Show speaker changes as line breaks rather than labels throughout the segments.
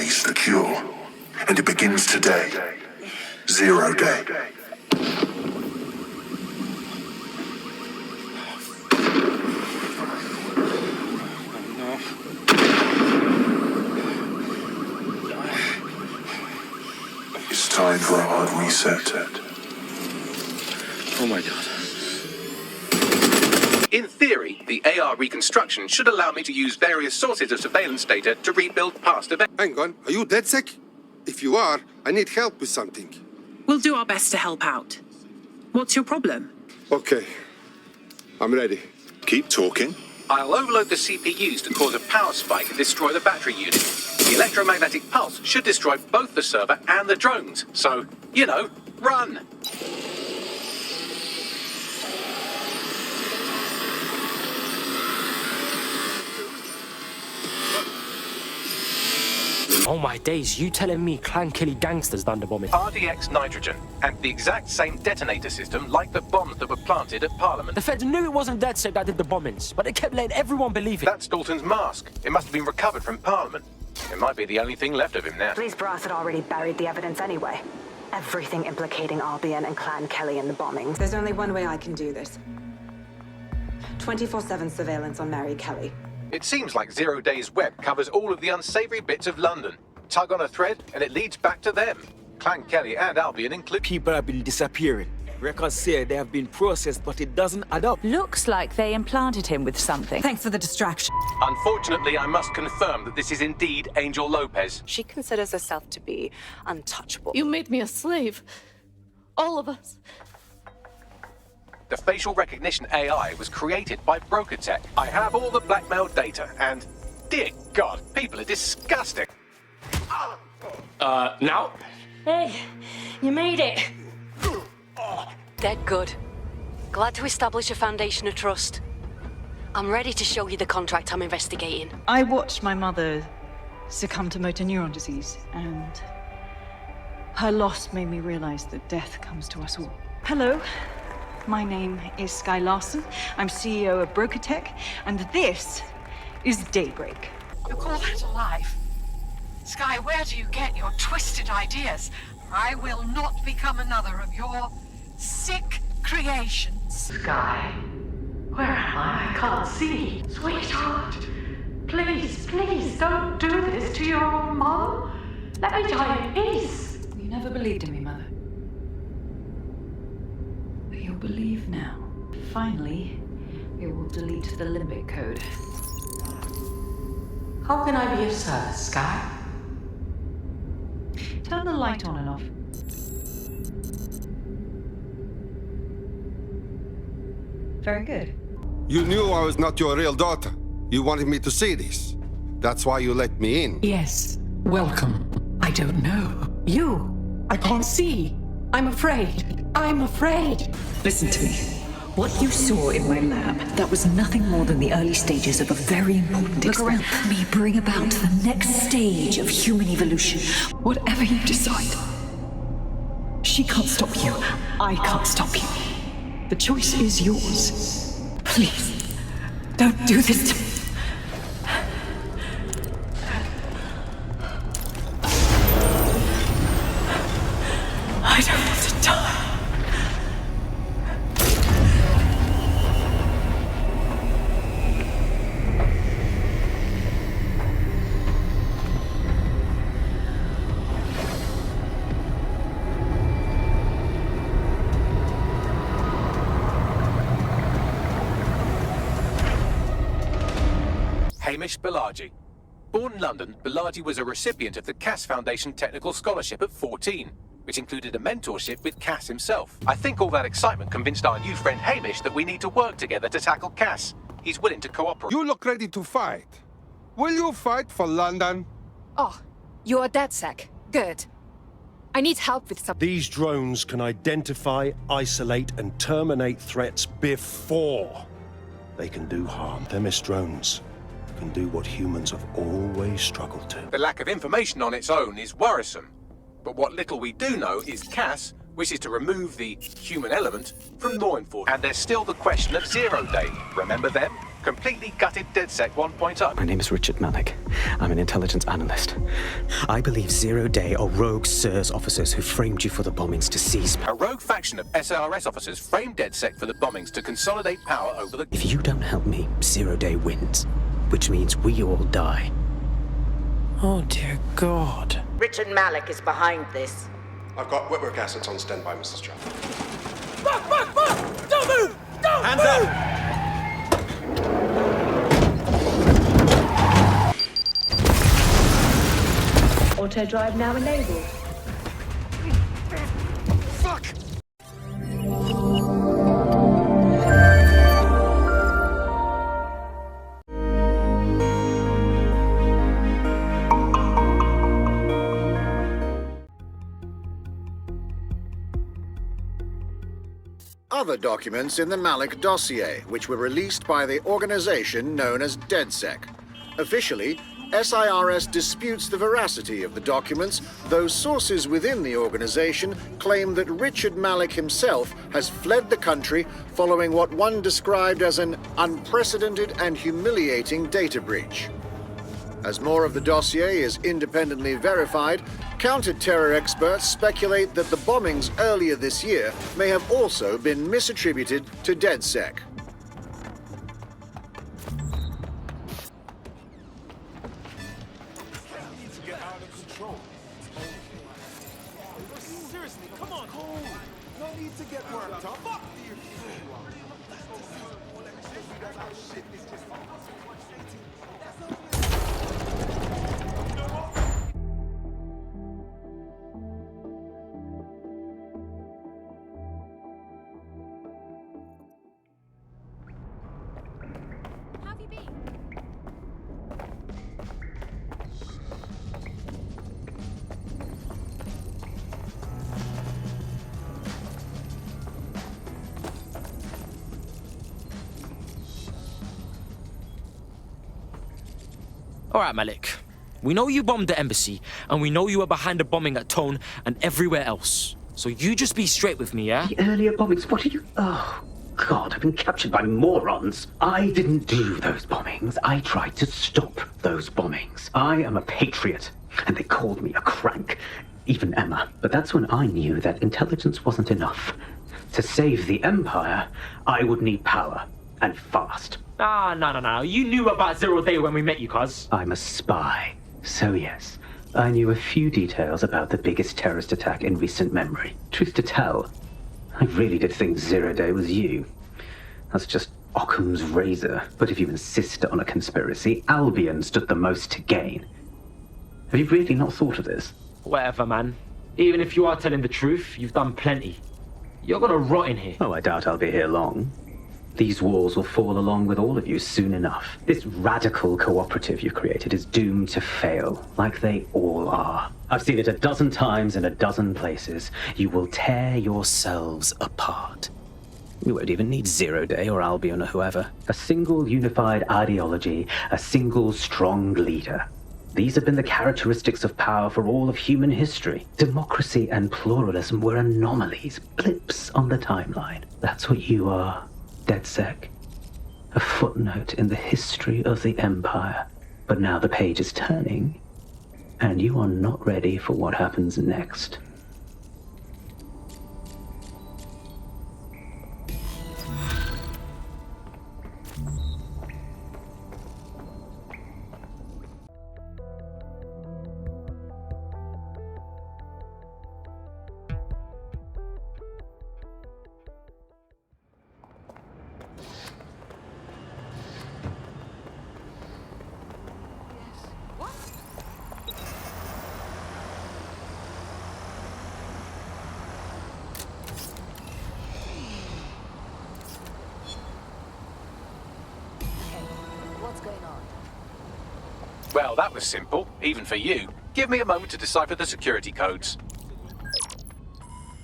always the cure. And it begins today. 0 day. It's time for a hard reset.
Oh my god.
In theory, the AR reconstruction should allow me to use various sources of surveillance data to rebuild past events.
Hang on, are you DedSec? If you are, I need help with something.
We'll do our best to help out. What's your problem?
Okay, I'm ready.
Keep talking.
I'll overload the CPUs to cause a power spike and destroy the battery unit. The electromagnetic pulse should destroy both the server and the drones. So, you know, run!
Oh my days, you telling me Clan Killy gangsters done the bombing?
RDX nitrogen, and the exact same detonator system like the bombs that were planted at Parliament.
The feds knew it wasn't DedSec that did the bombings, but they kept letting everyone believe it.
That's Dalton's mask. It must have been recovered from Parliament. It might be the only thing left of him now.
Police brass had already buried the evidence anyway. Everything implicating Albion and Clan Kelly in the bombings.
There's only one way I can do this. 24/7 surveillance on Mary Kelly.
It seems like 0 Days Web covers all of the unsavory bits of London. Tug on a thread, and it leads back to them. Clan Kelly and Albion include.
People have been disappearing. Records say they have been processed, but it doesn't add up.
Looks like they implanted him with something.
Thanks for the distraction.
Unfortunately, I must confirm that this is indeed Angel Lopez.
She considers herself to be untouchable.
You made me a slave. All of us.
The facial recognition AI was created by Broker Tech. I have all the blackmail data, and dear God, people are disgusting.
Now?
Hey, you made it.
Dead good. Glad to establish a foundation of trust. I'm ready to show you the contract I'm investigating.
I watched my mother succumb to motor neuron disease, and her loss made me realize that death comes to us all. Hello. My name is Sky Larson. I'm CEO of Broker Tech, and this is Daybreak.
You call that alive? Sky, where do you get your twisted ideas? I will not become another of your sick creations.
Sky, where am I? I can't see. Sweetheart, please, please don't do this to your own mom. Let me die in peace.
You never believed in me, Mother. But you'll believe now. Finally, we will delete the limbic code.
How can I be of service, Sky?
Turn the light on and off. Very good.
You knew I was not your real daughter. You wanted me to see this. That's why you let me in.
Yes, welcome. I don't know. You, I can't see. I'm afraid. I'm afraid.
Listen to me. What you saw in my lab, that was nothing more than the early stages of a very important experiment. Look around me, bring about the next stage of human evolution. Whatever you decide, she can't stop you. I can't stop you. The choice is yours. Please, don't do this to me. I don't want to die.
Hamish Balaji. Born in London, Balaji was a recipient of the Cass Foundation Technical Scholarship at 14, which included a mentorship with Cass himself. I think all that excitement convinced our new friend Hamish that we need to work together to tackle Cass. He's willing to cooperate.
You look ready to fight. Will you fight for London?
Oh, you're DedSec. Good. I need help with something.
These drones can identify, isolate, and terminate threats before they can do harm. Themis drones can do what humans have always struggled to.
The lack of information on its own is worrisome. But what little we do know is Cass wishes to remove the human element from law enforcement. And there's still the question of 0 Day. Remember them? completely gutted DedSec 1.0.
My name is Richard Malik. I'm an intelligence analyst. I believe Zero Day are rogue SIRS officers who framed you for the bombings to seize...
A rogue faction of SIRS officers framed DedSec for the bombings to consolidate power over the...
If you don't help me, Zero Day wins, which means we all die.
Oh, dear God.
Richard Malik is behind this.
I've got Whitwork assets on standby, Mrs. Chappell.
Fuck! Don't move! Don't
Hands
move!
Up! Auto drive now enabled.
Fuck!
Other documents in the Malik dossier, which were released by the organization known as DedSec. Officially, SIRS disputes the veracity of the documents, though sources within the organization claim that Richard Malik himself has fled the country following what one described as an unprecedented and humiliating data breach. As more of the dossier is independently verified, counter-terror experts speculate that the bombings earlier this year may have also been misattributed to DedSec.
Seriously, come on, Cole. No need to get worked up. Fuck you.
Alright, Malik. We know you bombed the embassy, and we know you were behind the bombing at Tone and everywhere else. So you just be straight with me, yeah?
The earlier bombings, what are you... Oh, God, I've been captured by morons. I didn't do those bombings. I tried to stop those bombings. I am a patriot, and they called me a crank. Even Emma. But that's when I knew that intelligence wasn't enough. To save the Empire, I would need power, and fast.
No. You knew about Zero Day when we met you, cuz.
I'm a spy. So yes, I knew a few details about the biggest terrorist attack in recent memory. Truth to tell, I really did think Zero Day was you. That's just Occam's razor. But if you insist on a conspiracy, Albion stood the most to gain. Have you really not thought of this?
Whatever, man. Even if you are telling the truth, you've done plenty. You're gonna rot in here.
Oh, I doubt I'll be here long. These walls will fall along with all of you soon enough. This radical cooperative you created is doomed to fail, like they all are. I've seen it a dozen times in a dozen places. You will tear yourselves apart. You won't even need Zero Day or Albion or whoever. A single unified ideology, a single strong leader. These have been the characteristics of power for all of human history. Democracy and pluralism were anomalies, blips on the timeline. That's what you are. DedSec, a footnote in the history of the Empire. But now the page is turning, and you are not ready for what happens next.
Well, that was simple, even for you. Give me a moment to decipher the security codes.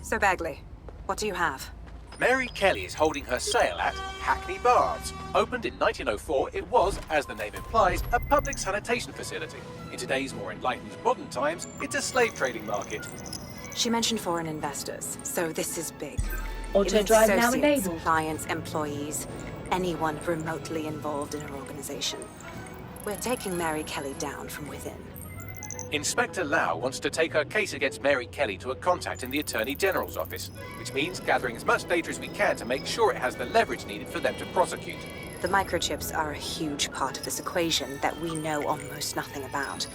So, Bagley, what do you have?
Mary Kelly is holding her sale at Hackney Bards. Opened in 1904, it was, as the name implies, a public sanitation facility. In today's more enlightened modern times, it's a slave trading market.
She mentioned foreign investors, so this is big.
Auto
It means
drive now
associates,
enabled.
clients, employees. anyone remotely involved in our organization. We're taking Mary Kelly down from within.
Inspector Lau wants to take her case against Mary Kelly to a contact in the Attorney General's office, which means gathering as much data as we can to make sure it has the leverage needed for them to prosecute.
The microchips are a huge part of this equation that we know almost nothing about.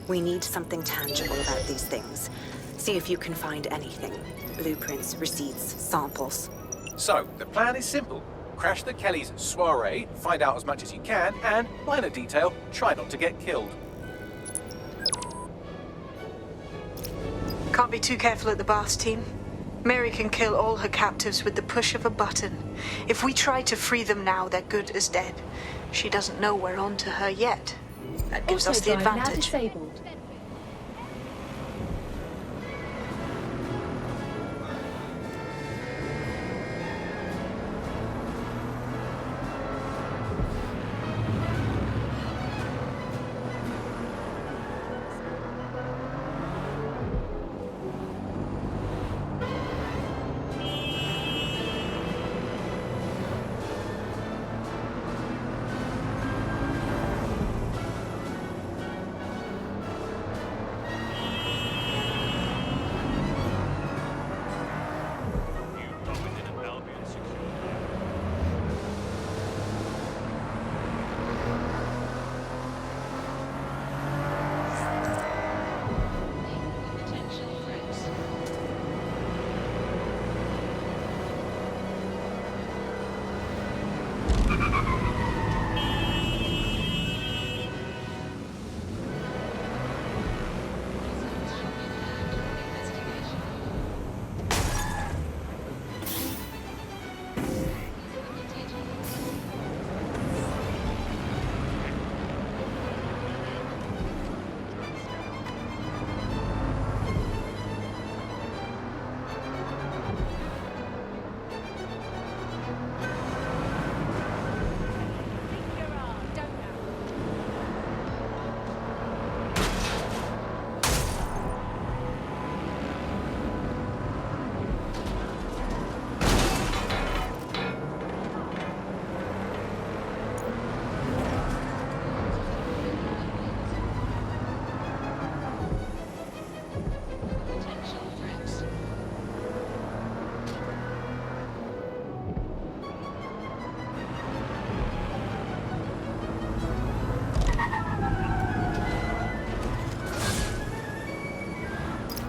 We need something tangible about these things. See if you can find anything. Blueprints, receipts, samples.
So, the plan is simple. Crash the Kellys' soiree, find out as much as you can, and, minor detail, try not to get killed.
Can't be too careful at the baths, team. Mary can kill all her captives with the push of a button. If we try to free them now, they're good as dead. She doesn't know we're on to her yet. That gives us the advantage.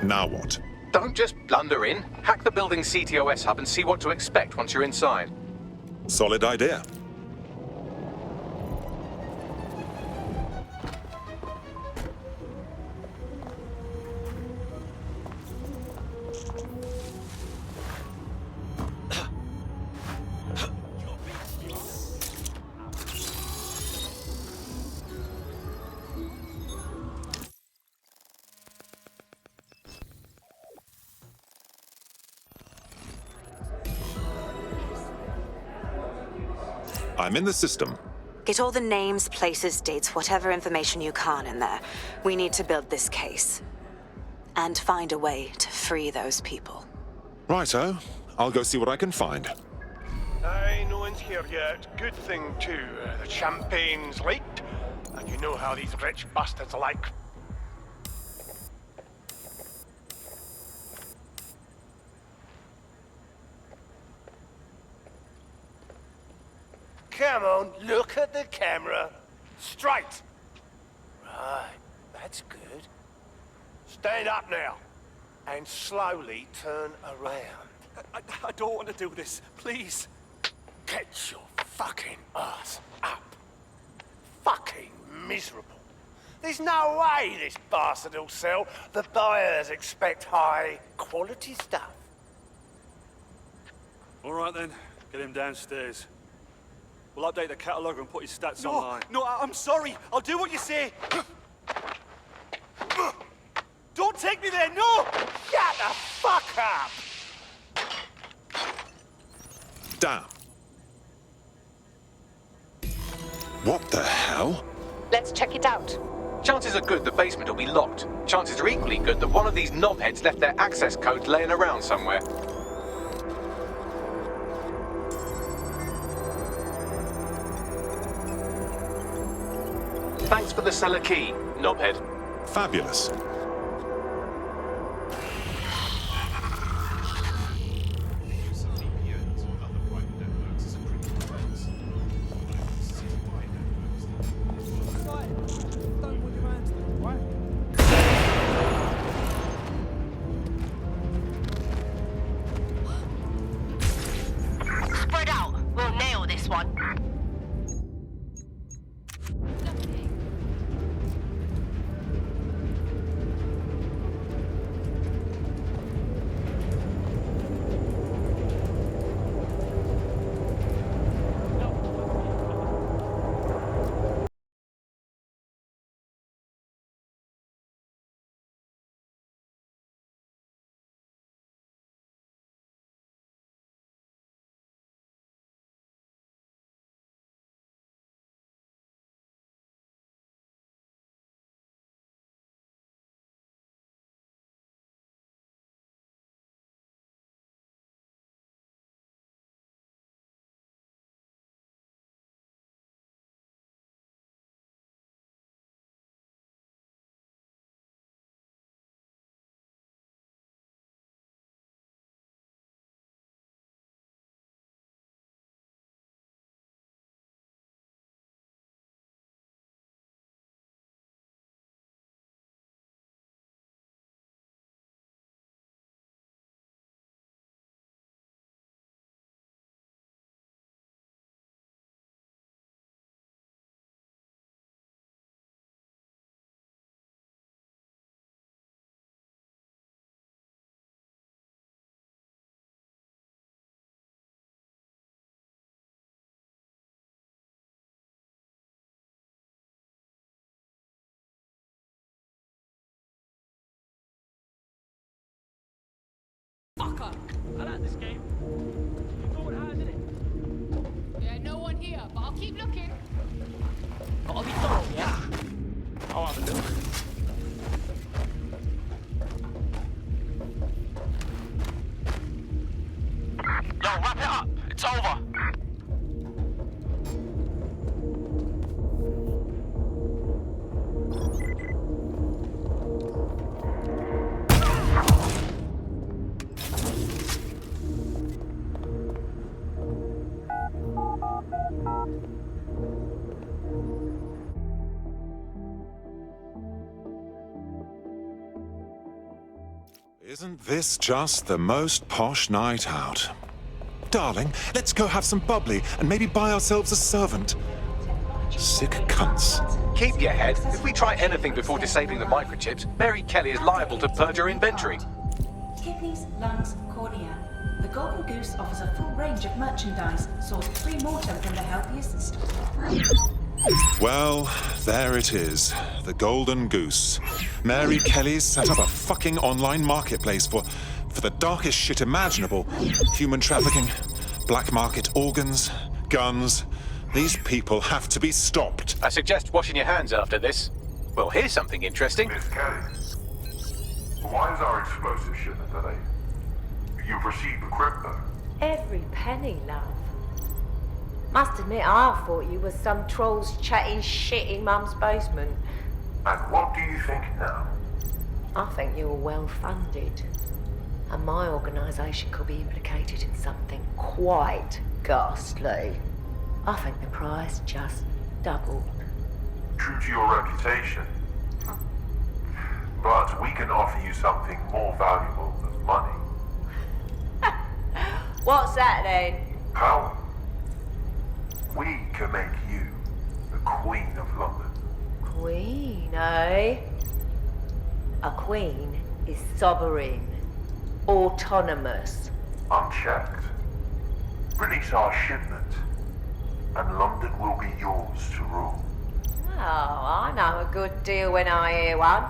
Now what?
Don't just blunder in. Hack the building's CTOS hub and see what to expect once you're inside.
Solid idea. I'm in the system.
Get all the names, places, dates, whatever information you can in there. We need to build this case. And find a way to free those people.
Righto. I'll go see what I can find.
Aye, no one's here yet. Good thing, too. The champagne's late, and you know how these rich bastards are like. Come on, look at the camera. Straight. Right, that's good. Stand up now, and slowly turn around.
I don't want to do this, please.
Get your fucking ass up. Fucking miserable. There's no way this bastard will sell. The buyers expect high quality stuff.
All right then, get him downstairs. We'll update the catalogue and put his stats online.
No, I'm sorry. I'll do what you say. Don't take me there, no! Shut the fuck up!
Damn. What the hell?
Let's check it out.
Chances are good the basement will be locked. Chances are equally good that one of these knobheads left their access codes laying around somewhere. Thanks for the cellar key, knobhead.
Fabulous.
Spread out. We'll nail this one.
Fucker! I like this game. You know what it has in it? Yeah, no one here, but I'll keep looking. Gotta be thorough, yeah? I'll have a look.
Yo, wrap it up. It's over.
Isn't this just the most posh night out? Darling, let's go have some bubbly and maybe buy ourselves a servant. Sick cunts.
Keep your head. If we try anything before disabling the microchips, Mary Kelly is liable to purge her inventory.
Kidneys, lungs, cornea. The Golden Goose offers a full range of merchandise, sourced pre-mortem from the healthiest stores.
Well, there it is. The Golden Goose. Mary Kelly's set up a fucking online marketplace for the darkest shit imaginable. Human trafficking, black market organs, guns. These people have to be stopped.
I suggest washing your hands after this. Well, here's something interesting.
Miss Kelly, why is our explosive shipment delayed? You've received the crypto.
Every penny, love. Must admit, I thought you were some trolls chatting shit in Mum's basement.
And what do you think now?
I think you're well funded. And my organisation could be implicated in something quite ghastly. I think the price just doubled.
True to your reputation. But we can offer you something more valuable than money.
What's that then?
Power. We can make you the Queen of London.
Queen, eh? A queen is sovereign, autonomous.
Unchecked. Release our shipment, and London will be yours to rule.
Oh, I know a good deal when I hear one.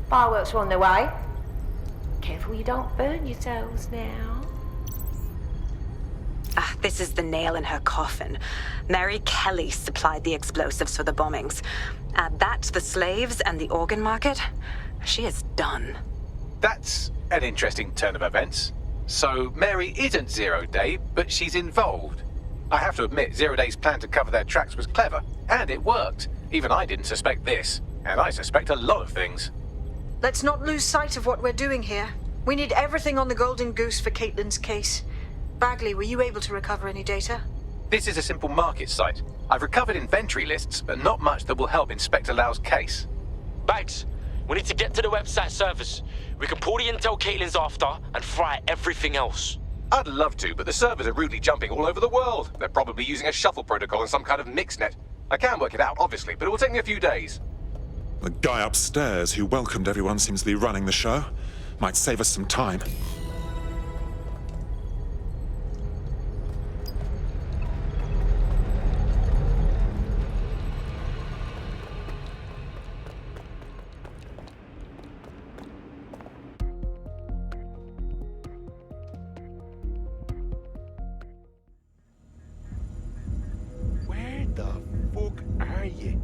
Fireworks are on their way. Careful you don't burn yourselves now.
Ah, this is the nail in her coffin. Mary Kelly supplied the explosives for the bombings. Add that to the slaves and the organ market, she is done.
That's an interesting turn of events. So Mary isn't Zero Day, but she's involved. I have to admit, Zero Day's plan to cover their tracks was clever, and it worked. Even I didn't suspect this, and I suspect a lot of things.
Let's not lose sight of what we're doing here. We need everything on the Golden Goose for Caitlin's case. Bagley, were you able to recover any data?
This is a simple market site. I've recovered inventory lists, but not much that will help Inspector Lau's case.
Bags, we need to get to the website servers. We can pull the intel Caitlin's after and fry everything else.
I'd love to, but the servers are rudely jumping all over the world. They're probably using a shuffle protocol and some kind of mixnet. I can work it out, obviously, but it will take me a few days.
The guy upstairs who welcomed everyone seems to be running the show. Might save us some time.
Where the fuck are you?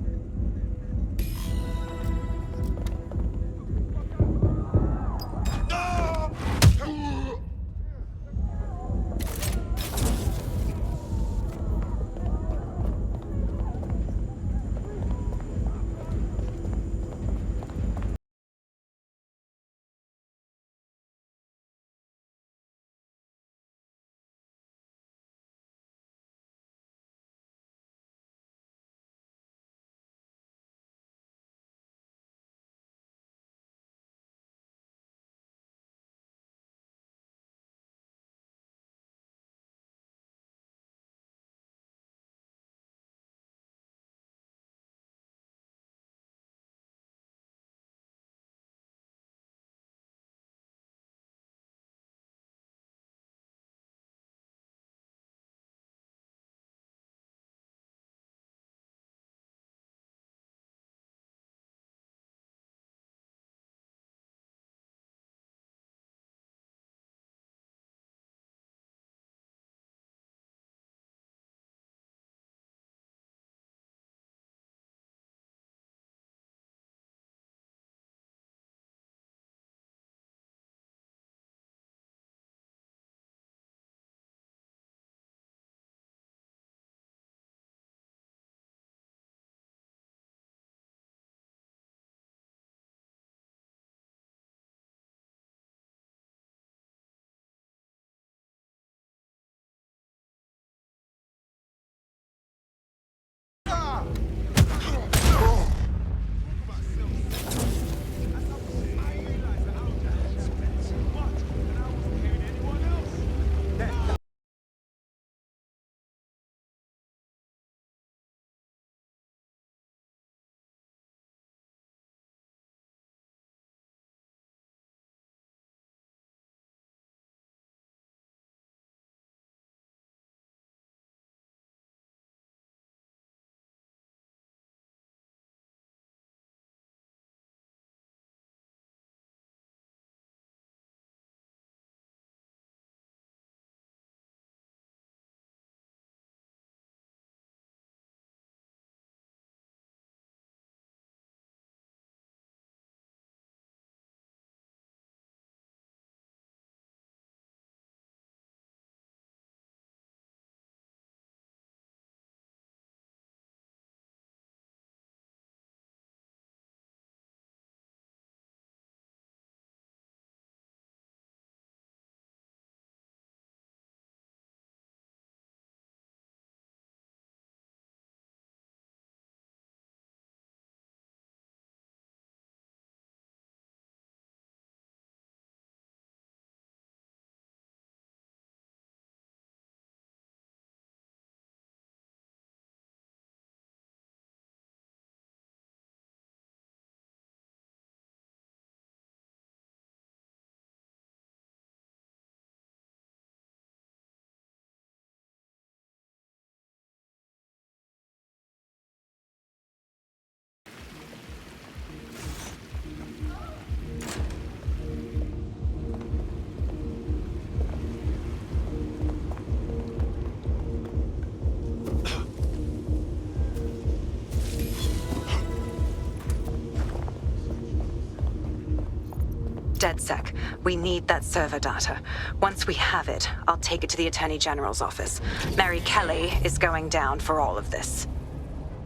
DedSec. We need that server data. Once we have it, I'll take it to the Attorney General's office. Mary Kelly is going down for all of this.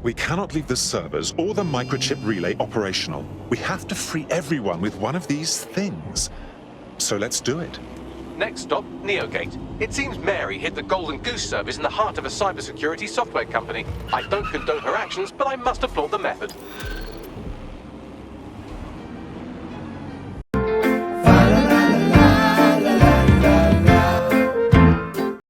We cannot leave the servers or the microchip relay operational. We have to free everyone with one of these things. So let's do it.
Next stop, Neogate. It seems Mary hid the Golden Goose service in the heart of a cybersecurity software company. I don't condone her actions, but I must applaud the method.